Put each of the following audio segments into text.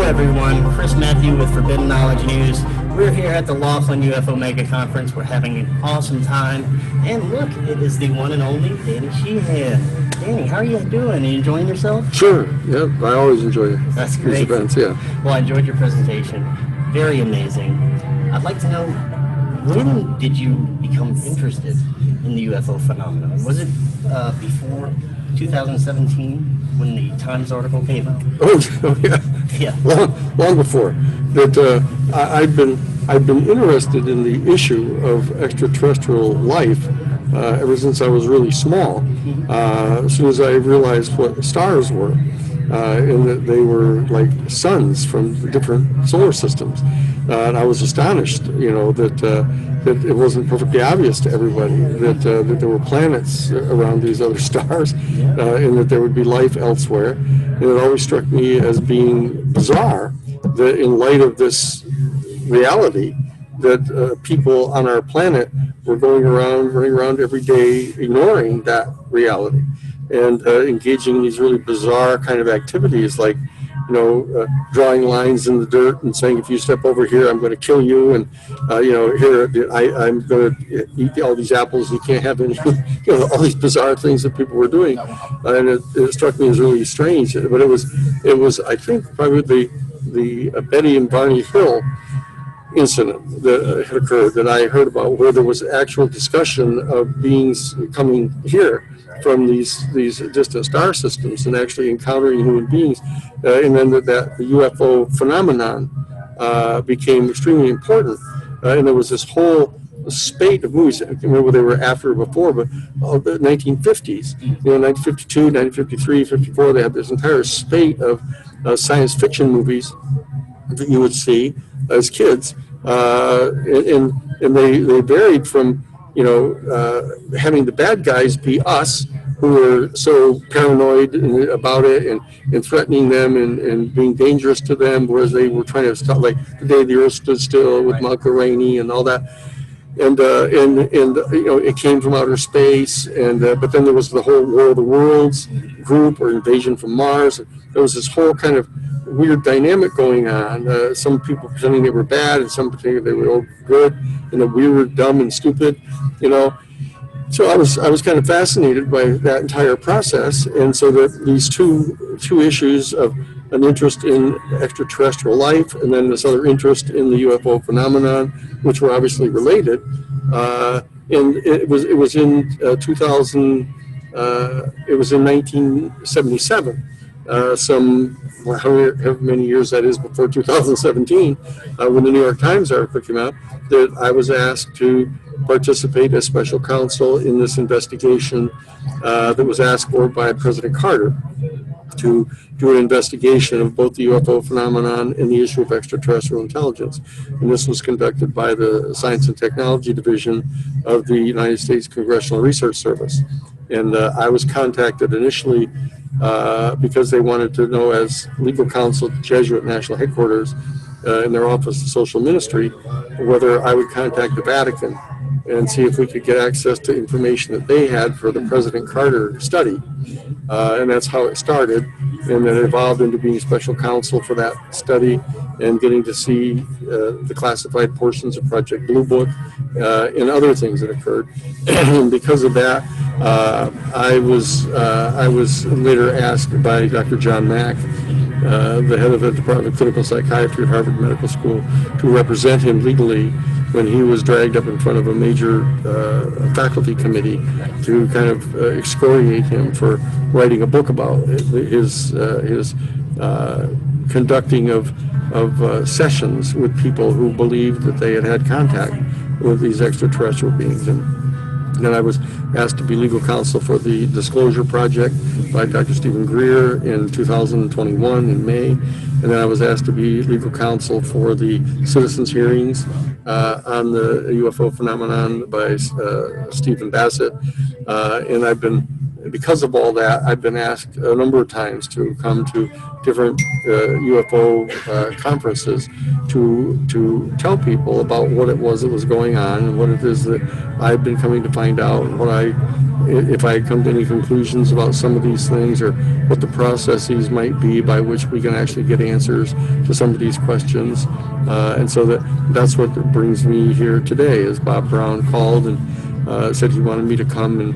everyone. Chris Matthew with Forbidden Knowledge News. We're here at the Laughlin UFO Mega Conference. We're having an awesome time. And look, it is the one and only Danny Sheehan. Danny, how are you doing? Are you enjoying yourself? Sure. Yeah, I always enjoy That's these great. events. Yeah. Well, I enjoyed your presentation. Very amazing. I'd like to know, when did you become interested in the UFO phenomenon? Was it before 2017 when the Times article came out? Oh yeah. Yeah. Long before that. I've been interested in the issue of extraterrestrial life ever since I was really small. As soon as I realized what stars were, and that they were like suns from different solar systems, and I was astonished, that it wasn't perfectly obvious to everybody that there were planets around these other stars, and that there would be life elsewhere. And it always struck me as being bizarre that in light of this reality, that people on our planet were running around every day ignoring that reality and engaging in these really bizarre kind of activities like, drawing lines in the dirt and saying, if you step over here, I'm going to kill you. And, here, I'm going to eat all these apples. You can't have any, all these bizarre things that people were doing. And it struck me as really strange. But it was, I think, probably the Betty and Barney Hill incident that had occurred that I heard about, where there was actual discussion of beings coming here from these distant star systems and actually encountering human beings, and then that the UFO phenomenon became extremely important, and there was this whole spate of movies. I can't remember whether they were after or before, but the 1950s, 1952, 1953, 54, they had this entire spate of science fiction movies that you would see as kids, and they varied from having the bad guys be us, who were so paranoid about it and threatening them and being dangerous to them, whereas they were trying to stop, like The Day the Earth Stood Still with Michael Rainey and all that. And it came from outer space, and but then there was the whole War of the Worlds group, or Invasion from Mars. There was this whole kind of weird dynamic going on. Some people pretending they were bad, and some pretending they were all good, and we were dumb and stupid, So I was kind of fascinated by that entire process, and so that these two issues of an interest in extraterrestrial life, and then this other interest in the UFO phenomenon, which were obviously related. And it was in 2000. It was in 1977. However many years that is before 2017, when the New York Times article came out, that I was asked to participate as special counsel in this investigation that was asked for by President Carter to do an investigation of both the UFO phenomenon and the issue of extraterrestrial intelligence. And this was conducted by the Science and Technology Division of the United States Congressional Research Service. And I was contacted initially because they wanted to know, as legal counsel at the Jesuit National Headquarters in their Office of Social Ministry, whether I would contact the Vatican and see if we could get access to information that they had for the President Carter study. And that's how it started. And then it evolved into being special counsel for that study and getting to see the classified portions of Project Blue Book and other things that occurred. And because of that, I was later asked by Dr. John Mack, the head of the Department of Clinical Psychiatry at Harvard Medical School, to represent him legally when he was dragged up in front of a major faculty committee to kind of excoriate him for writing a book about his conducting of sessions with people who believed that they had contact with these extraterrestrial beings. And then I was asked to be legal counsel for the Disclosure Project by Dr. Stephen Greer in 2021 in May. And then I was asked to be legal counsel for the citizens' hearings on the UFO phenomenon by Stephen Bassett. And because of all that, I've been asked a number of times to come to different UFO conferences to tell people about what it was that was going on and what it is that I've been coming to find out, and what I if I come to any conclusions about some of these things, or what the processes might be by which we can actually get answers to some of these questions. And so that's what brings me here today, is Bob Brown called and said he wanted me to come and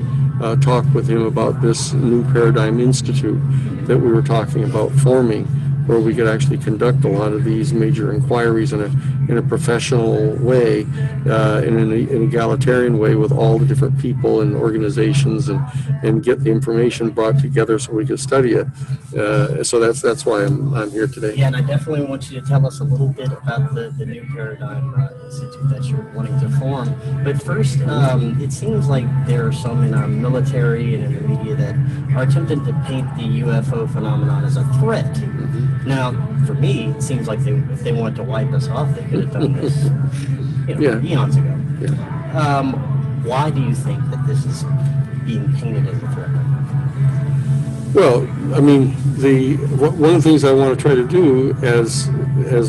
talk with him about this New Paradigm Institute that we were talking about forming, where we could actually conduct a lot of these major inquiries in a professional way, in an egalitarian way, with all the different people and organizations, and get the information brought together so we could study it. So that's why I'm here today. Yeah, and I definitely want you to tell us a little bit about the New Paradigm Institute that you're wanting to form. But first, it seems like there are some in our military and in the media that are attempting to paint the UFO phenomenon as a threat. Now, for me, it seems like if they wanted to wipe us off, they could have done this eons ago. Yeah. Why do you think that this is being painted as a threat? Well, I mean, one of the things I want to try to do as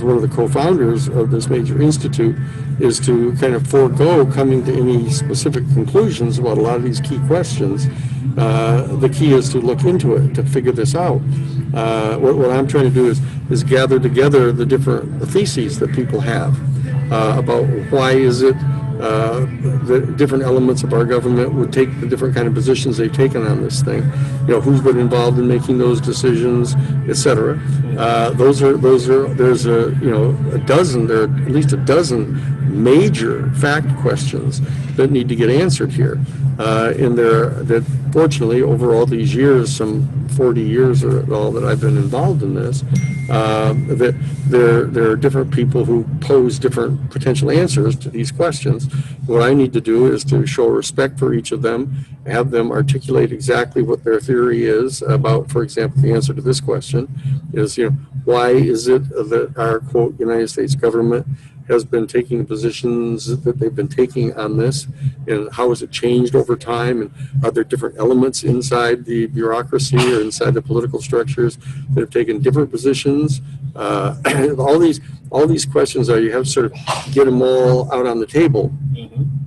one of the co-founders of this major institute is to kind of forego coming to any specific conclusions about a lot of these key questions. The key is to look into it, to figure this out. What I'm trying to do is gather together the different theses that people have about why is it the different elements of our government would take the different kind of positions they've taken on this thing. Who's been involved in making those decisions, etc. There's there are at least a dozen major fact questions that need to get answered here. That fortunately, over all these years, some 40 years or all that I've been involved in this, that there are different people who pose different potential answers to these questions. What I need to do is to show respect for each of them, have them articulate exactly what their theory is about, for example, the answer to this question is, why is it that our, quote, United States government has been taking positions that they've been taking on this, and how has it changed over time, and are there different elements inside the bureaucracy or inside the political structures that have taken different positions? All these questions you have to sort of get them all out on the table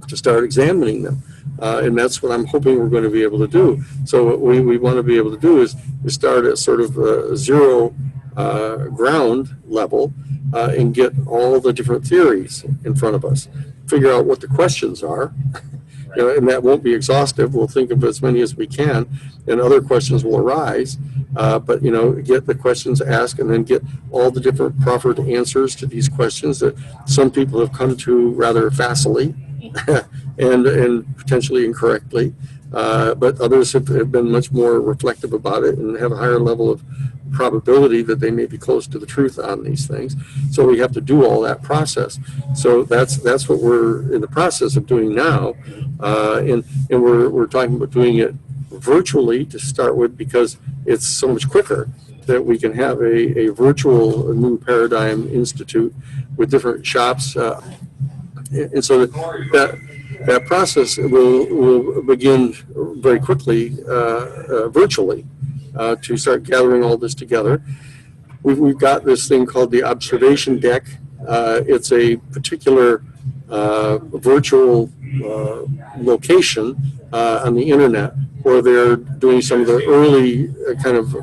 to start examining them. And that's what I'm hoping we're going to be able to do. So what we want to be able to do is start at sort of zero ground level, and get all the different theories in front of us, figure out what the questions are, and that won't be exhaustive. We'll think of as many as we can, and other questions will arise, but get the questions asked, and then get all the different proffered answers to these questions that some people have come to rather facilely and potentially incorrectly, but others have been much more reflective about it and have a higher level of probability that they may be close to the truth on these things. So we have to do all that process. So that's what we're in the process of doing now, and we're talking about doing it virtually to start with, because it's so much quicker that we can have a virtual New Paradigm Institute with different shops, and so that process will begin very quickly virtually. To start gathering all this together. We've got this thing called the observation deck. It's a particular virtual location on the internet where they're doing some of the early kind of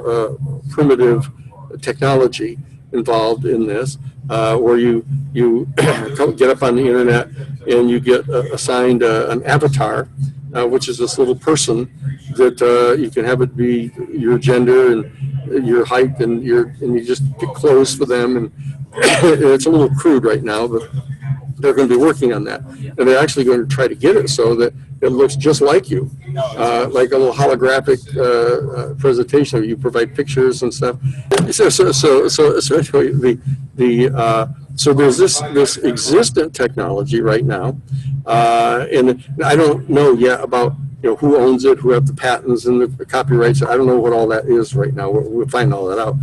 primitive technology involved in this, where you get up on the internet and you get assigned an avatar, which is this little person that you can have it be your gender and your height, and you just get clothes for them, and it's a little crude right now, but they're going to be working on that, and they're actually going to try to get it so that it looks just like you, like a little holographic presentation. You provide pictures and stuff. So there's this existent technology right now, and I don't know yet about who owns it, who have the patents and the copyrights. I don't know what all that is right now. We'll find all that out.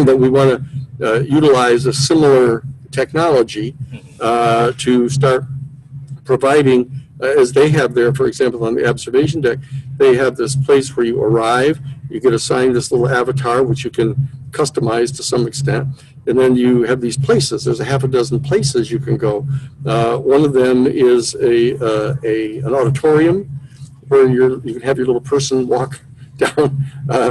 But we want to utilize a similar technology to start providing, as they have there, for example, on the observation deck, they have this place where you arrive, you get assigned this little avatar, which you can customize to some extent, and then you have these places. There's a half a dozen places you can go. One of them is an auditorium where you can have your little person walk down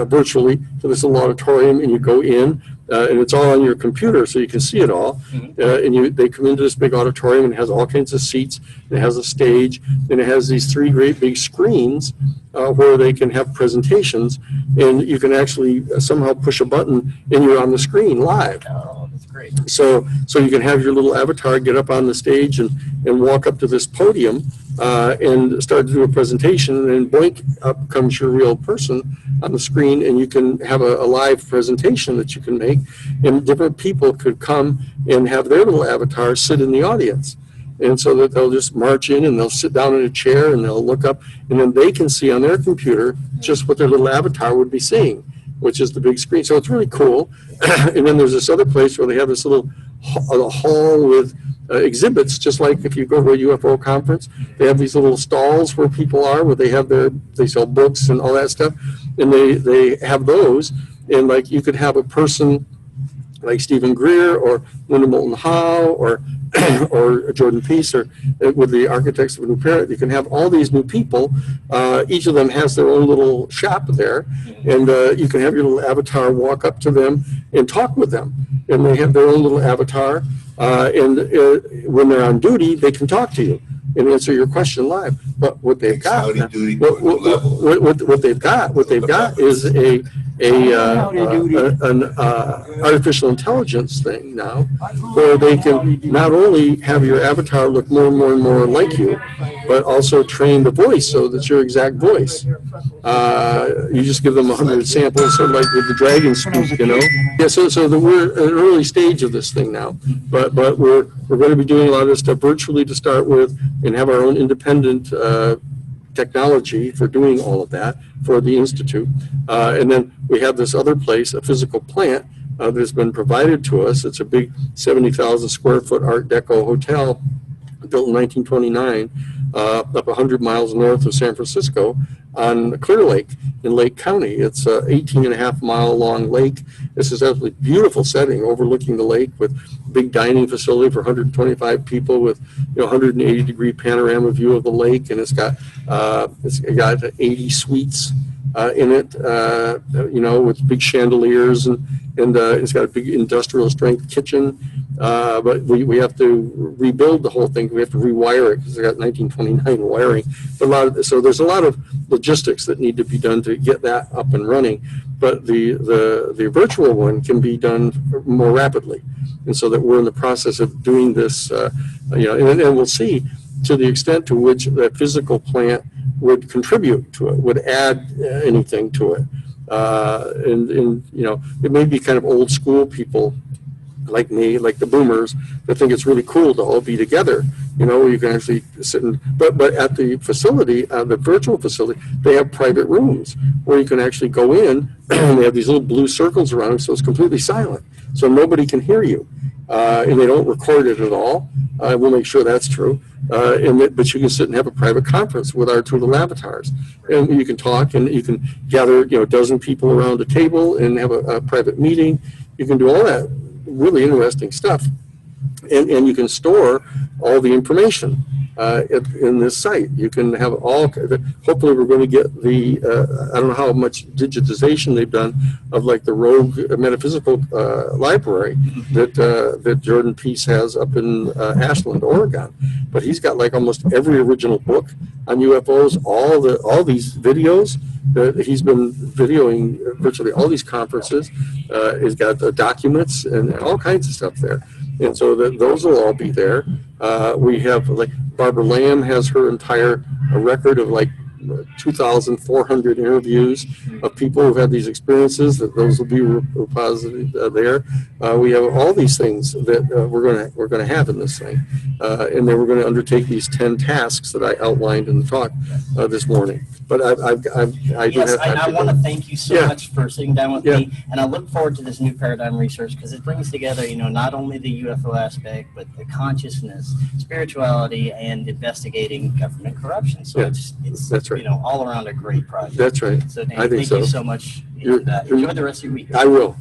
virtually to this little auditorium, and you go in, and it's all on your computer, so you can see it all. And they come into this big auditorium, and it has all kinds of seats. It has a stage, and it has these 3 great big screens where they can have presentations, and you can actually somehow push a button, and you're on the screen live. Oh, that's great. So you can have your little avatar get up on the stage and walk up to this podium and start to do a presentation, and boink, up comes your real person on the screen, and you can have a live presentation that you can make, and different people could come and have their little avatar sit in the audience. And so that they'll just march in, and they'll sit down in a chair, and they'll look up, and then they can see on their computer just what their little avatar would be seeing, which is the big screen. So it's really cool. And then there's this other place where they have this little hall with exhibits, just like if you go to a UFO conference, they have these little stalls where people are, where they sell books and all that stuff, and they have those, and like you could have a person like Stephen Greer or Linda Moulton Howe or Jordan Peace, or with the Architects of a New Parent. You can have all these new people. Each of them has their own little shop there, and you can have your little avatar walk up to them and talk with them. And they have their own little avatar, and when they're on duty, they can talk to you and answer your question live. But what they've got, what they've got is an artificial intelligence thing now, where they can not only have your avatar look more and more and more like you, but also train the voice so that's your exact voice. You just give them 100 samples, sort of like with the dragon speak, you know. Yeah, so we're at an early stage of this thing now, but we're going to be doing a lot of this stuff virtually to start with, and have our own independent technology for doing all of that for the Institute. And then we have this other place, a physical plant that has been provided to us. It's a big 70,000 square foot Art Deco hotel built in 1929, up 100 miles north of San Francisco on Clear Lake in Lake County. It's an 18.5-mile long lake. This is absolutely beautiful setting overlooking the lake, with big dining facility for 125 people, with 180-degree panorama view of the lake, and it's got 80 suites in it, with big chandeliers, and it's got a big industrial strength kitchen. But we have to rebuild the whole thing. We have to rewire it because it's got 1929 wiring. So there's a lot of logistics that need to be done to get that up and running. But the virtual one can be done more rapidly, and so that we're in the process of doing this. And we'll see to the extent to which that physical plant would contribute to it, would add anything to it. It may be kind of old school people like me, like the boomers, that think it's really cool to all be together, where you can actually sit but at the facility, the virtual facility, they have private rooms where you can actually go in, and they have these little blue circles around them, so it's completely silent, so nobody can hear you, and they don't record it at all. We'll make sure that's true. But you can sit and have a private conference with our 2 little avatars, and you can talk, and you can gather, a dozen people around a table and have a private meeting. You can do all that really interesting stuff, and you can store all the information in this site. You can have hopefully we're going to get I don't know how much digitization they've done of like the Rogue Metaphysical Library that Jordan Peace has up in Ashland, Oregon. But he's got like almost every original book on UFOs, all these videos that he's been videoing virtually all these conferences. He's got the documents and all kinds of stuff there. And so those will all be there. We have, like, Barbara Lamb has her entire record of like 2,400 interviews of people who've had these experiences. That those will be reposited there. We have all these things that we're going to have in this thing, and then we're going to undertake these 10 tasks that I outlined in the talk this morning. But I want to thank you so much for sitting down with me, and I look forward to this new paradigm research, because it brings together, not only the UFO aspect, but the consciousness, spirituality, and investigating government corruption. So it's that's right. All around a great project. That's right. So Dan, thank you so much. Enjoy the rest of your week. I will.